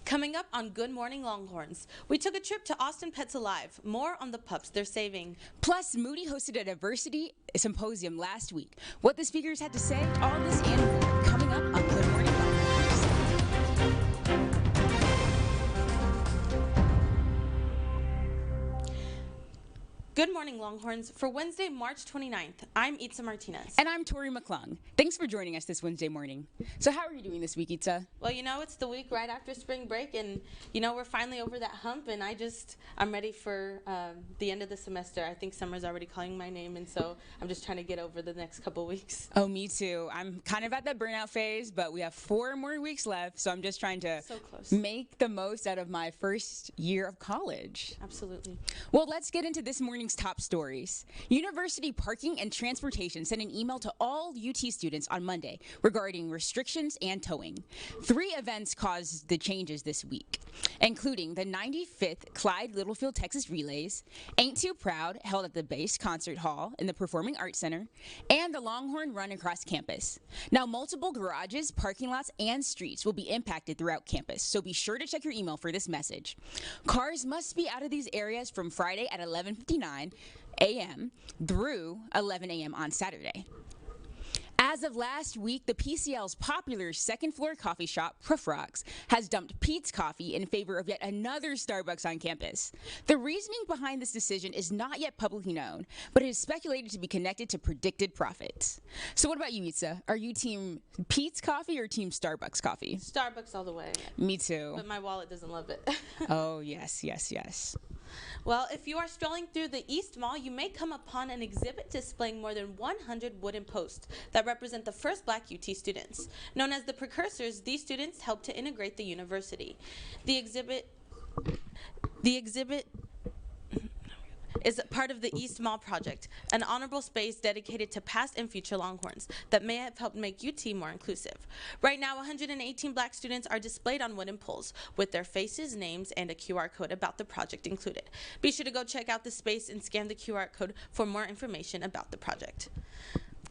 Coming up on Good Morning Longhorns, we took a trip to Austin Pets Alive. More on the pups they're saving. Plus, Moody hosted a diversity symposium last week. What the speakers had to say, all this and more coming up on Good Morning Longhorns. Good Morning Longhorns for Wednesday, March 29th. I'm Itza Martinez. And I'm Tori McClung. Thanks for joining us this Wednesday morning. So how are you doing this week, Itza? Well, it's the week right after spring break, and we're finally over that hump, and I'm ready for the end of the semester. I think summer's already calling my name, and so I'm just trying to get over the next couple weeks. Oh, me too. I'm kind of at that burnout phase, but we have 4 more weeks left, so I'm just trying to make the most out of my first year of college. Absolutely. Well, let's get into this morning's top stories. University Parking and Transportation sent an email to all UT students on Monday regarding restrictions and towing. 3 events caused the changes this week, including the 95th Clyde Littlefield Texas Relays, Ain't Too Proud, held at the Base Concert Hall in the Performing Arts Center, and the Longhorn Run across campus. Now, multiple garages, parking lots, and streets will be impacted throughout campus, so be sure to check your email for this message. Cars must be out of these areas from Friday at 11:59 a.m. through 11 a.m. on Saturday. As of last week, the PCL's popular second-floor coffee shop, Proof Rocks, has dumped Pete's Coffee in favor of yet another Starbucks on campus. The reasoning behind this decision is not yet publicly known, but it is speculated to be connected to predicted profits. So what about you, Itza? Are you team Pete's Coffee or team Starbucks coffee? Starbucks all the way. Me too. But my wallet doesn't love it. Oh, yes, yes, yes. Well, if you are strolling through the East Mall, you may come upon an exhibit displaying more than 100 wooden posts that represent the first Black UT students. Known as the precursors, these students helped to integrate the university. The exhibit is part of the East Mall Project, an honorable space dedicated to past and future Longhorns that may have helped make UT more inclusive. Right now, 118 Black students are displayed on wooden poles with their faces, names, and a QR code about the project included. Be sure to go check out the space and scan the QR code for more information about the project.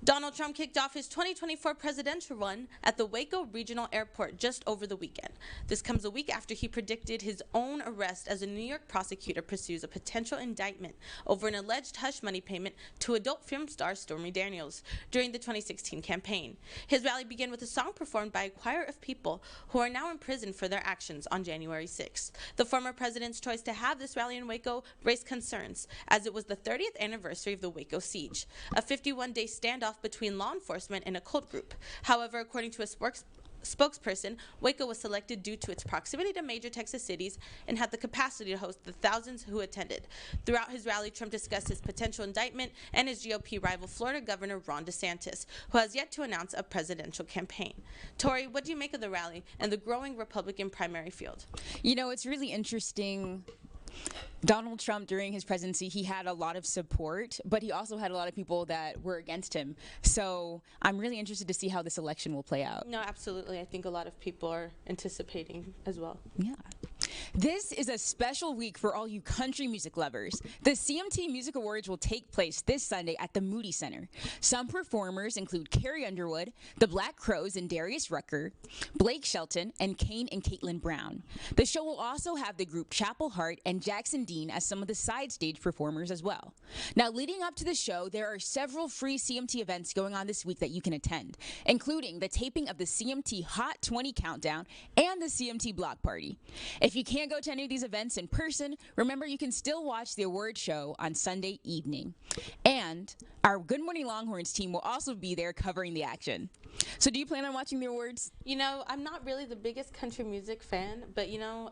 Donald Trump kicked off his 2024 presidential run at the Waco Regional Airport just over the weekend. This comes a week after he predicted his own arrest as a New York prosecutor pursues a potential indictment over an alleged hush money payment to adult film star Stormy Daniels during the 2016 campaign. His rally began with a song performed by a choir of people who are now in prison for their actions on January 6th. The former president's choice to have this rally in Waco raised concerns, as it was the 30th anniversary of the Waco siege, a 51-day standoff between law enforcement and a cult group. However, according to a spokesperson, Waco was selected due to its proximity to major Texas cities and had the capacity to host the thousands who attended. Throughout his rally, Trump discussed his potential indictment and his GOP rival Florida Governor Ron DeSantis, who has yet to announce a presidential campaign. Tori, what do you make of the rally and the growing Republican primary field? It's really interesting. Donald Trump, during his presidency, he had a lot of support, but he also had a lot of people that were against him. So I'm really interested to see how this election will play out. No, absolutely. I think a lot of people are anticipating as well. Yeah. This is a special week for all you country music lovers. The CMT Music Awards will take place this Sunday at the Moody Center. Some performers include Carrie Underwood, the Black Crowes and Darius Rucker, Blake Shelton, and Kane and Caitlin Brown. The show will also have the group Chapel Hart and Jackson Dean as some of the side stage performers as well. Now, leading up to the show, there are several free CMT events going on this week that you can attend, including the taping of the CMT Hot 20 Countdown and the CMT Block Party. If you can't go to any of these events in person, remember you can still watch the award show on Sunday evening. And our Good Morning Longhorns team will also be there covering the action. So do you plan on watching the awards? I'm not really the biggest country music fan, but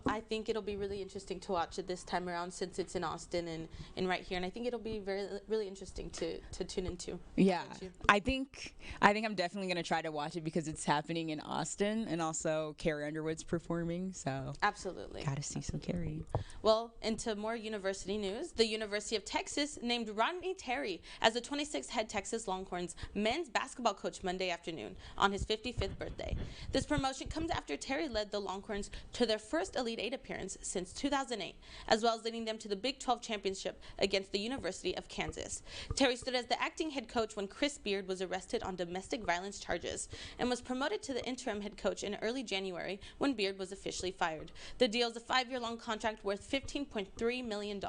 I think it'll be really interesting to watch it this time around since it's in Austin and right here, and I think it'll be really interesting to tune into. Yeah, I think I'm definitely going to try to watch it because it's happening in Austin, and also Carrie Underwood's performing, so absolutely gotta see some Carrie. Well, into more university news, the University of Texas named Rodney Terry as the 26th head Texas Longhorns men's basketball coach Monday afternoon. on his 55th birthday. This promotion comes after Terry led the Longhorns to their first Elite Eight appearance since 2008, as well as leading them to the Big 12 championship against the University of Kansas. Terry stood as the acting head coach when Chris Beard was arrested on domestic violence charges and was promoted to the interim head coach in early January when Beard was officially fired. The deal is a 5-year-long contract worth $15.3 million.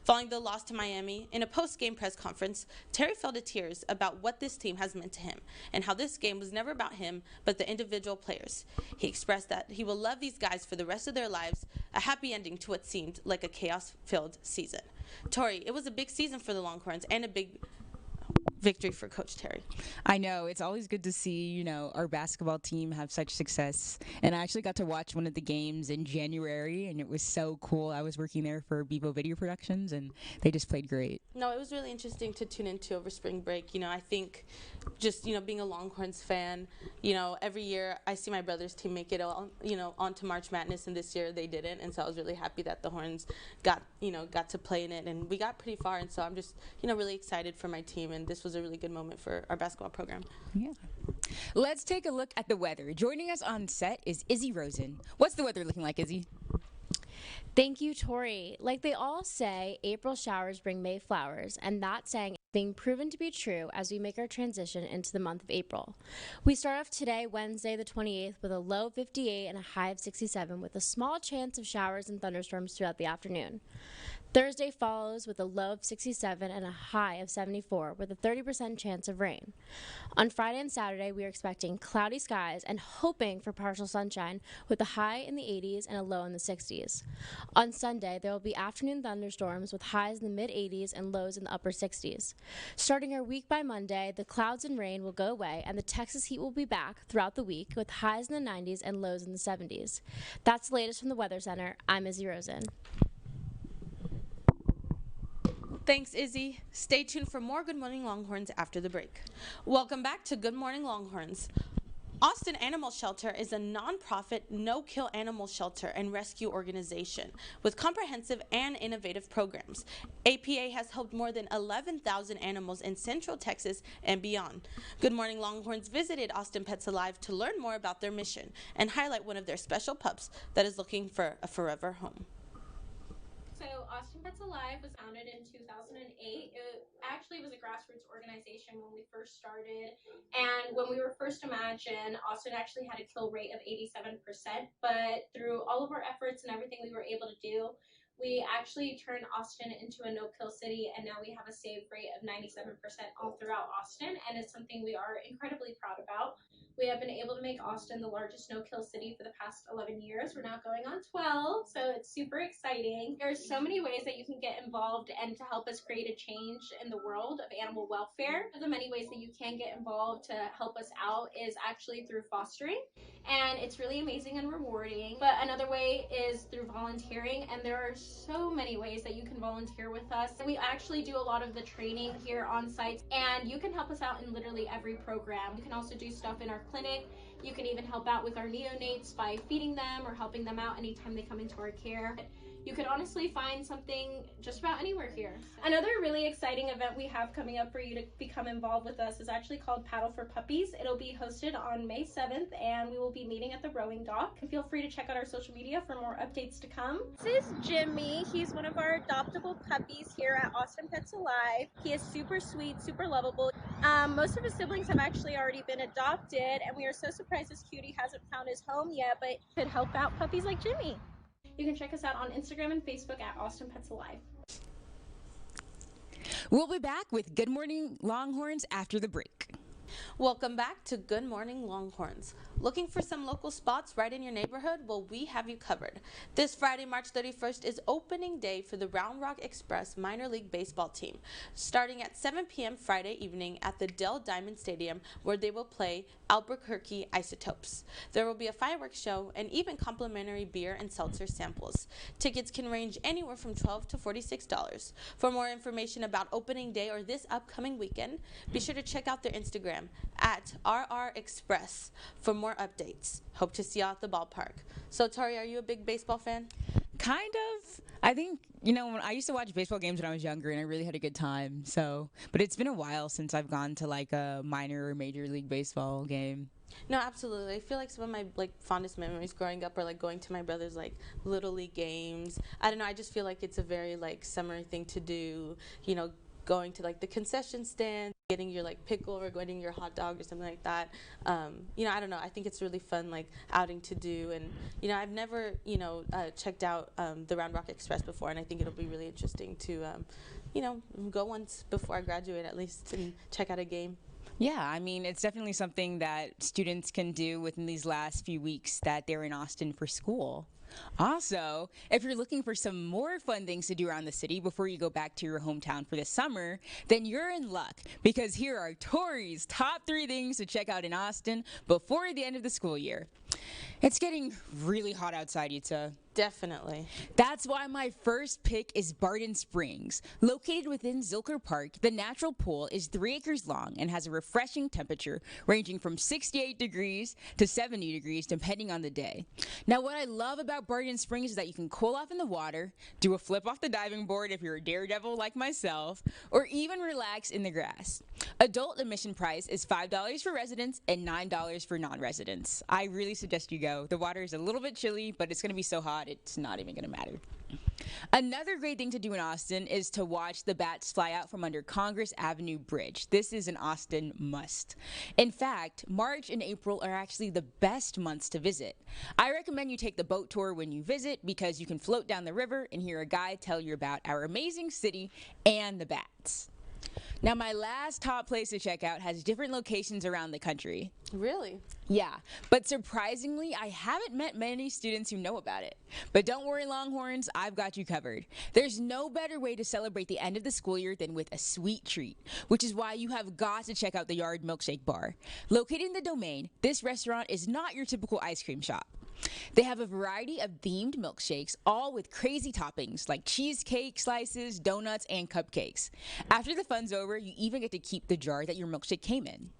Following the loss to Miami, in a post-game press conference, Terry fell to tears about what this team has meant to him and how this game was never about him but the individual players. He expressed that he will love these guys for the rest of their lives, a happy ending to what seemed like a chaos-filled season. Tori, it was a big season for the Longhorns and a big victory for Coach Terry. I know. It's always good to see, our basketball team have such success. And I actually got to watch one of the games in January, and it was so cool. I was working there for Bevo Video Productions, and they just played great. No, it was really interesting to tune into over spring break. I think just, being a Longhorns fan, every year I see my brother's team make it onto March Madness, and this year they didn't. And so I was really happy that the Horns got to play in it, and we got pretty far. And so I'm just, really excited for my team, and this was a really good moment for our basketball program. Yeah. Let's take a look at the weather. Joining us on set is Izzy Rosen. What's the weather looking like, Izzy? Thank you, Tori. Like they all say, April showers bring May flowers, and that saying is being proven to be true as we make our transition into the month of April. We start off today, Wednesday the 28th, with a low of 58 and a high of 67, with a small chance of showers and thunderstorms throughout the afternoon. Thursday follows with a low of 67 and a high of 74 with a 30% chance of rain. On Friday and Saturday, we are expecting cloudy skies and hoping for partial sunshine with a high in the 80s and a low in the 60s. On Sunday, there will be afternoon thunderstorms with highs in the mid-80s and lows in the upper 60s. Starting our week by Monday, the clouds and rain will go away and the Texas heat will be back throughout the week with highs in the 90s and lows in the 70s. That's the latest from the Weather Center. I'm Izzy Rosen. Thanks, Izzy. Stay tuned for more Good Morning Longhorns after the break. Welcome back to Good Morning Longhorns. Austin Animal Shelter is a nonprofit, no-kill animal shelter and rescue organization with comprehensive and innovative programs. APA has helped more than 11,000 animals in Central Texas and beyond. Good Morning Longhorns visited Austin Pets Alive to learn more about their mission and highlight one of their special pups that is looking for a forever home. So Austin Pets Alive was founded in 2008. It actually was a grassroots organization when we first started. And when we were first imagined, Austin actually had a kill rate of 87%. But through all of our efforts and everything we were able to do, we actually turned Austin into a no-kill city, and now we have a save rate of 97% all throughout Austin, and it's something we are incredibly proud about. We have been able to make Austin the largest no-kill city for the past 11 years. We're now going on 12, so it's super exciting. There's so many ways that you can get involved and to help us create a change in the world of animal welfare. One of the many ways that you can get involved to help us out is actually through fostering, and it's really amazing and rewarding. But another way is through volunteering, and there are so many ways that you can volunteer with us. We actually do a lot of the training here on site, and you can help us out in literally every program. You can also do stuff in our clinic. You can even help out with our neonates by feeding them or helping them out anytime they come into our care. You could honestly find something just about anywhere here. Another really exciting event we have coming up for you to become involved with us is actually called Paddle for Puppies. It'll be hosted on May 7th, and we will be meeting at the rowing dock. Feel free to check out our social media for more updates to come. This is Jimmy. He's one of our adoptable puppies here at Austin Pets Alive. He is super sweet, super lovable. Most of his siblings have actually already been adopted, and we are so surprised this cutie hasn't found his home yet, but could help out puppies like Jimmy. You can check us out on Instagram and Facebook at Austin Pets Alive. We'll be back with Good Morning Longhorns after the break. Welcome back to Good Morning Longhorns. Looking for some local spots right in your neighborhood? Well, we have you covered. This Friday, March 31st, is opening day for the Round Rock Express minor league baseball team, starting at 7 p.m. Friday evening at the Dell Diamond Stadium, where they will play Albuquerque Isotopes. There will be a fireworks show and even complimentary beer and seltzer samples. Tickets can range anywhere from $12 to $46. For more information about opening day or this upcoming weekend, be sure to check out their Instagram at RR Express for more updates. Hope to see you at the ballpark. So, Tori, are you a big baseball fan? Kind of. I think, when I used to watch baseball games when I was younger and I really had a good time. So, but it's been a while since I've gone to like a minor or major league baseball game. No, absolutely. I feel like some of my like fondest memories growing up are like going to my brother's like little league games. I don't know. I just feel like it's a very like summer thing to do. Going to like the concession stand, getting your like pickle or getting your hot dog or something like that. I don't know. I think it's really fun like outing to do, and I've never checked out the Round Rock Express before, and I think it'll be really interesting to go once before I graduate at least and check out a game. Yeah, I mean, it's definitely something that students can do within these last few weeks that they're in Austin for school. Also, if you're looking for some more fun things to do around the city before you go back to your hometown for the summer, then you're in luck, because here are Tori's top 3 things to check out in Austin before the end of the school year. It's getting really hot outside, Itza. Definitely. That's why my first pick is Barton Springs. Located within Zilker Park, the natural pool is 3 acres long and has a refreshing temperature ranging from 68 degrees to 70 degrees depending on the day. Now, what I love about Barton Springs is that you can cool off in the water, do a flip off the diving board if you're a daredevil like myself, or even relax in the grass. Adult admission price is $5 for residents and $9 for non-residents. I really suggest you go. The water is a little bit chilly, but it's going to be so hot it's not even going to matter. Another great thing to do in Austin is to watch the bats fly out from under Congress Avenue Bridge. This is an Austin must. In fact, March and April are actually the best months to visit. I recommend you take the boat tour when you visit because you can float down the river and hear a guide tell you about our amazing city and the bats. Now, my last top place to check out has different locations around the country. Really? Yeah, but surprisingly, I haven't met many students who know about it. But don't worry, Longhorns, I've got you covered. There's no better way to celebrate the end of the school year than with a sweet treat, which is why you have got to check out the Yard Milkshake Bar. Located in the Domain, this restaurant is not your typical ice cream shop. They have a variety of themed milkshakes, all with crazy toppings like cheesecake slices, donuts, and cupcakes. After the fun's over, you even get to keep the jar that your milkshake came in.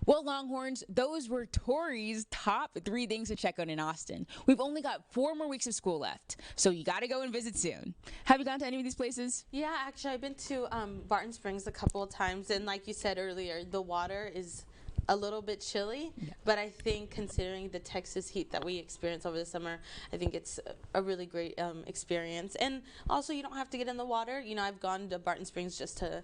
Well, Longhorns, those were Tori's top 3 things to check out in Austin. We've only got 4 more weeks of school left, so you gotta go and visit soon. Have you gone to any of these places? Yeah, actually, I've been to Barton Springs a couple of times, and like you said earlier, the water is a little bit chilly, but I think considering the Texas heat that we experience over the summer, I think it's a really great experience. And also, you don't have to get in the water. I've gone to Barton Springs just to,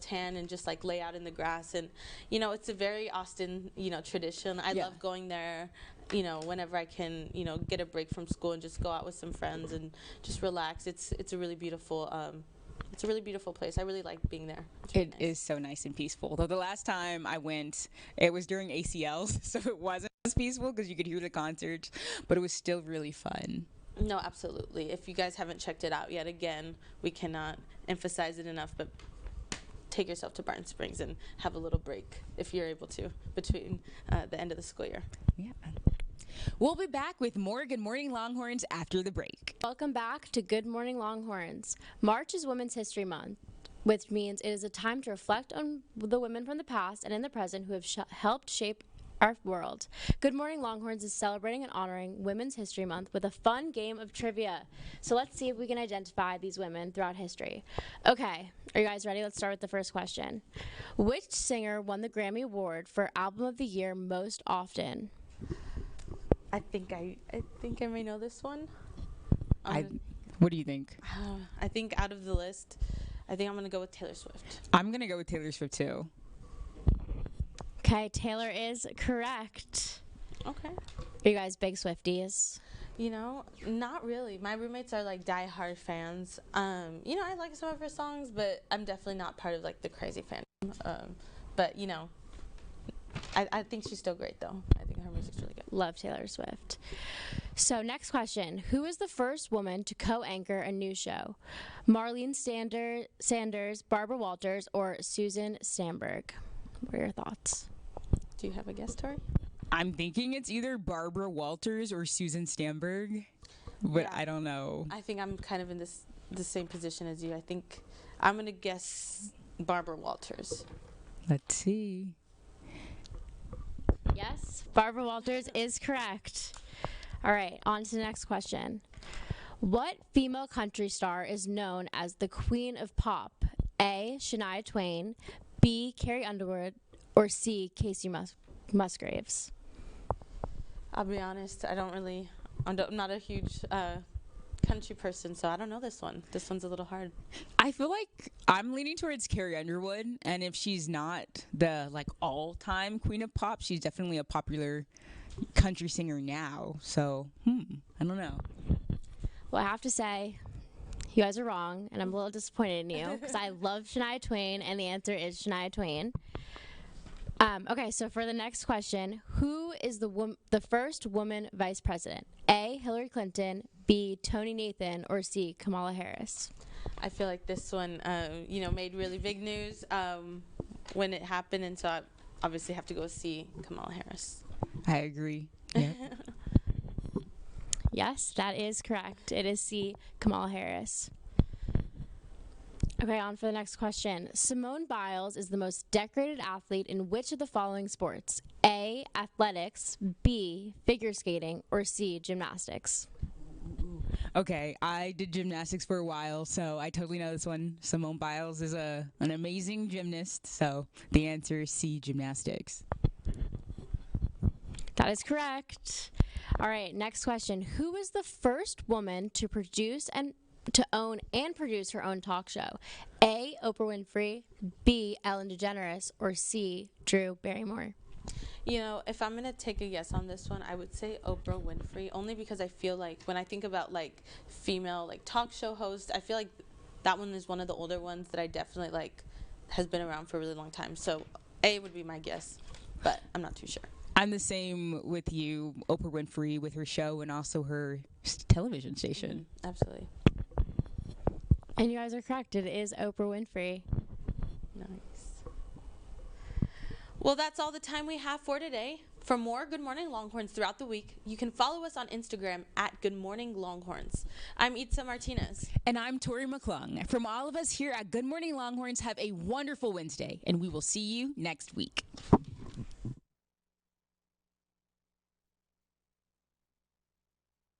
tan and just like lay out in the grass. And, it's a very Austin, tradition. I love going there, whenever I can, get a break from school and just go out with some friends and just relax. It's a really beautiful It's a really beautiful place. I really like being there. It is so nice and peaceful. Though the last time I went, it was during ACLs, so it wasn't as peaceful because you could hear the concerts, but it was still really fun. No, absolutely. If you guys haven't checked it out yet, again, we cannot emphasize it enough, but take yourself to Barton Springs and have a little break if you're able to between the end of the school year. Yeah. We'll be back with more Good Morning Longhorns after the break. Welcome back to Good Morning Longhorns. March is Women's History Month, which means it is a time to reflect on the women from the past and in the present who have helped shape our world. Good Morning Longhorns is celebrating and honoring Women's History Month with a fun game of trivia. So let's see if we can identify these women throughout history. Okay, are you guys ready? Let's start with the first question. Which singer won the Grammy Award for Album of the Year most often? I think I may know this one. What do you think? I think out of the list, I think I'm going to go with Taylor Swift. I'm going to go with Taylor Swift too. Okay, Taylor is correct. Okay. Are you guys big Swifties? Not really. My roommates are like diehard fans. I like some of her songs, but I'm definitely not part of like the crazy fan. But I think she's still great though. I think her music's really good. Love Taylor Swift. So next question. Who is the first woman to co-anchor a news show? Marlene Sanders, Barbara Walters, or Susan Stamberg? What are your thoughts? Do you have a guess, Tori? I'm thinking it's either Barbara Walters or Susan Stamberg, but I don't know. I think I'm kind of in the same position as you. I think I'm going to guess Barbara Walters. Let's see. Yes, Barbara Walters is correct. All right, on to the next question. What female country star is known as the Queen of Pop? A. Shania Twain, B. Carrie Underwood, or C. Casey Musgraves? I'll be honest, I'm not a huge country person, so I don't know this one. This one's a little hard. I feel like I'm leaning towards Carrie Underwood, and if she's not the all-time queen of pop, she's definitely a popular country singer now. So, I don't know. Well, I have to say, you guys are wrong, and I'm a little disappointed in you because I love Shania Twain, and the answer is Shania Twain. Okay, so for the next question, who is the first woman vice president? A. Hillary Clinton, B. Tony Nathan, or C. Kamala Harris? I feel like this one, made really big news when it happened, and so I obviously have to go see Kamala Harris. I agree. Yeah. Yes, that is correct. It is C. Kamala Harris. Okay, on for the next question. Simone Biles is the most decorated athlete in which of the following sports? A. Athletics, B. Figure skating, or C. Gymnastics? Okay, I did gymnastics for a while, so I totally know this one. Simone Biles is an amazing gymnast, so the answer is C. Gymnastics. That is correct. All right, next question. Who was the first woman to own and produce her own talk show? A. Oprah Winfrey, B. Ellen DeGeneres, or C. Drew Barrymore? If I'm going to take a guess on this one, I would say Oprah Winfrey, only because I feel like when I think about female talk show hosts, I feel like that one is one of the older ones that I definitely has been around for a really long time. So A would be my guess, but I'm not too sure. I'm the same with you, Oprah Winfrey, with her show and also her television station. Absolutely. And you guys are correct. It is Oprah Winfrey. Nice. Well, that's all the time we have for today. For more Good Morning Longhorns throughout the week, you can follow us on Instagram at Good Morning Longhorns. I'm Itza Martinez. And I'm Tori McClung. From all of us here at Good Morning Longhorns, have a wonderful Wednesday, and we will see you next week.